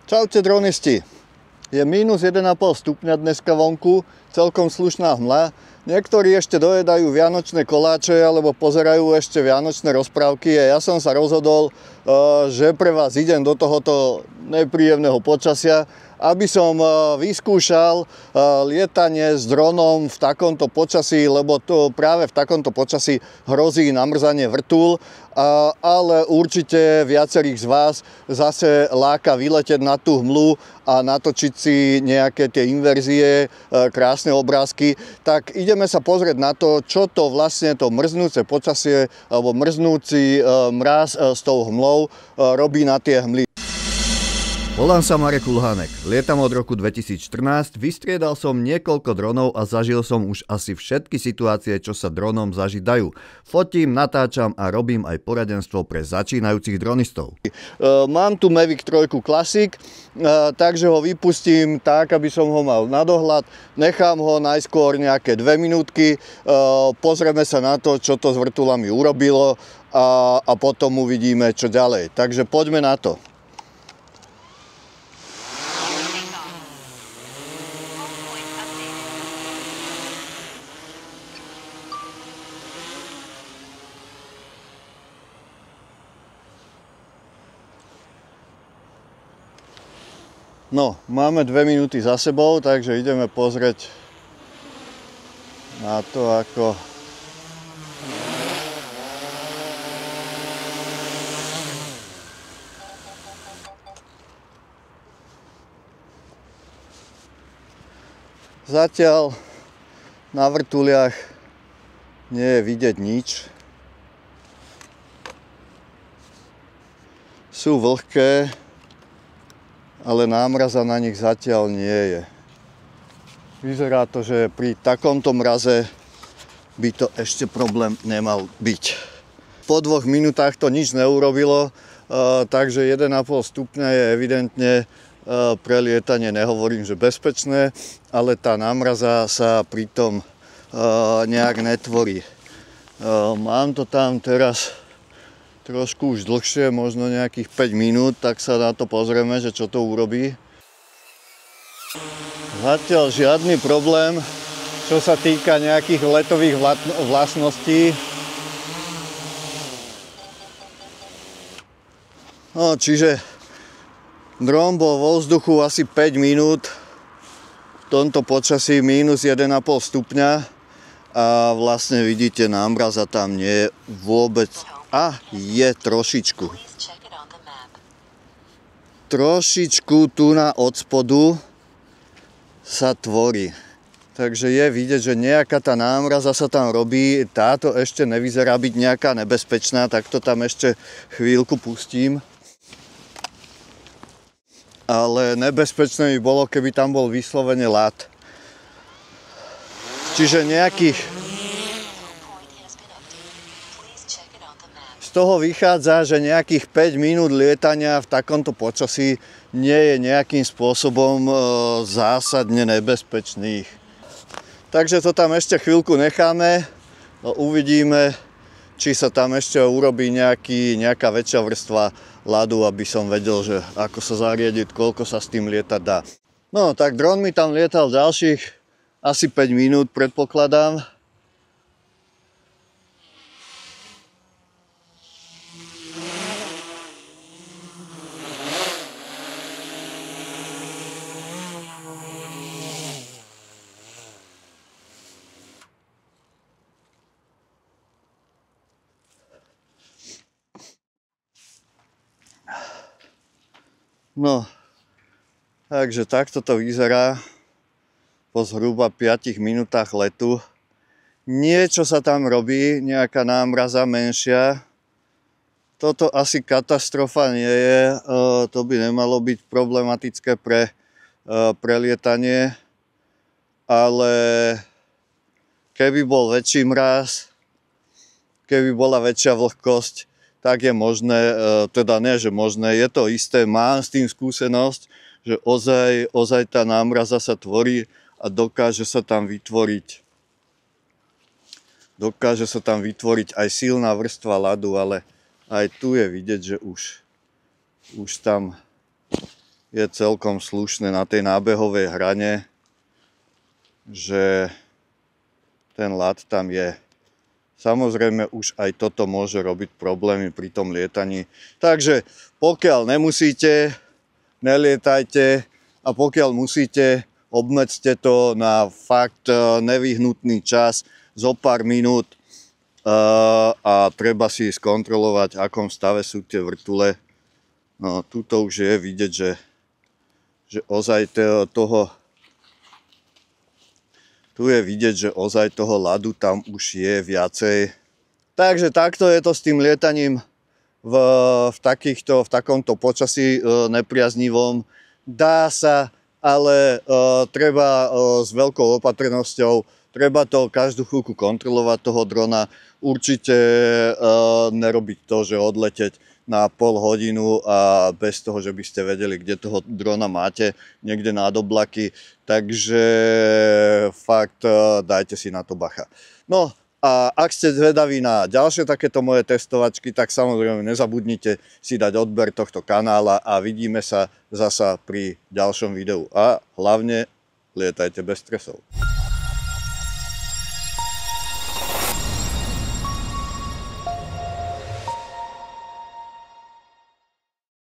Čaute dronisti. Je minus 1,5 stupňa dneska vonku, celkom slušná hmla. Niektorí ešte dojedajú vianočné koláče alebo pozerajú ešte vianočné rozprávky a ja som sa rozhodol, že pre vás idem do tohoto nepríjemného počasia, aby som vyskúšal lietanie s dronom v takomto počasí, lebo to práve v takomto počasí hrozí namrzanie vrtúl, ale určite viacerých z vás zase láka vyletieť na tú hmlu a natočiť si nejaké tie inverzie, krásne obrázky. Tak ideme sa pozrieť na to, čo to vlastne to mrznúce počasie alebo mrznúci mráz s tou hmlou robí na tie hmly. Volám sa Marek Kulhánek, lietam od roku 2014, vystriedal som niekoľko dronov a zažil som už asi všetky situácie, čo sa dronom zažiť dajú. Fotím, natáčam a robím aj poradenstvo pre začínajúcich dronistov. Mám tu Mavic 3 Classic, takže ho vypustím tak, aby som ho mal na dohľad. Nechám ho najskôr nejaké 2 minútky, pozrieme sa na to, čo to s vrtuľami urobilo a potom uvidíme, čo ďalej. Takže poďme na to. No, máme 2 minúty za sebou, takže ideme pozrieť na to, ako zatiaľ na vrtuliach nie je vidieť nič. Sú vlhké, ale námraza na nich zatiaľ nie je. Vyzerá to, že pri takomto mraze by to ešte problém nemal byť. Po 2 minútach to nič neurobilo, takže 1,5 stupňa je evidentne pre lietanie, nehovorím, že bezpečné, ale tá námraza sa pritom nejak netvorí. Mám to tam teraz trošku už dlhšie, možno nejakých 5 minút, tak sa na to pozrieme, že čo to urobí. Zatiaľ žiadny problém, čo sa týka nejakých letových vlastností. No, čiže dron bol vo vzduchu asi 5 minút, v tomto počasí minus 1,5 stupňa a vlastne vidíte, námraza tam nie je vôbec. A je trošičku tu od spodu sa tvorí. Takže je vidieť, že nejaká tá námraza sa tam robí. Táto ešte nevyzerá byť nejaká nebezpečná, tak to tam ešte chvíľku pustím. Ale nebezpečné by bolo, keby tam bol vyslovene ľad. Čiže z toho vychádza, že nejakých 5 minút lietania v takomto počasí nie je nejakým spôsobom zásadne nebezpečných. Takže to tam ešte chvíľku necháme, uvidíme, či sa tam ešte urobí nejaká väčšia vrstva ľadu, aby som vedel, že ako sa zariadiť, koľko sa s tým lietať dá. No tak dron mi tam lietal ďalších asi 5 minút, predpokladám. No, takže takto to vyzerá po zhruba 5 minútach letu. Niečo sa tam robí, nejaká námraza menšia. Toto asi katastrofa nie je, to by nemalo byť problematické pre lietanie, ale keby bol väčší mráz, keby bola väčšia vlhkosť, tak je možné, teda nie, že možné, je to isté, mám s tým skúsenosť, že ozaj tá námraza sa tvorí a dokáže sa tam vytvoriť aj silná vrstva ľadu, ale aj tu je vidieť, že už tam je celkom slušné na tej nábehovej hrane, že ten ľad tam je. Samozrejme už aj toto môže robiť problémy pri tom lietaní. Takže pokiaľ nemusíte, nelietajte, a pokiaľ musíte, obmedzte to na fakt nevyhnutný čas, zo pár minút, a treba si skontrolovať, v akom stave sú tie vrtule. No, tuto už je vidieť, že ozaj toho tu je vidieť, že ozaj toho ľadu tam už je viacej. Takže takto je to s tým lietaním v takomto počasí nepriaznivom. Dá sa, ale treba s veľkou opatrnosťou, treba to každú chvíľku kontrolovať toho drona. Určite nerobiť to, že odleteť na pol hodinu a bez toho, že by ste vedeli, kde toho drona máte, niekde nad oblaky. Takže fakt dajte si na to bacha. No a ak ste zvedaví na ďalšie takéto moje testovačky, tak samozrejme nezabudnite si dať odber tohto kanála a vidíme sa zasa pri ďalšom videu. A hlavne lietajte bez stresov.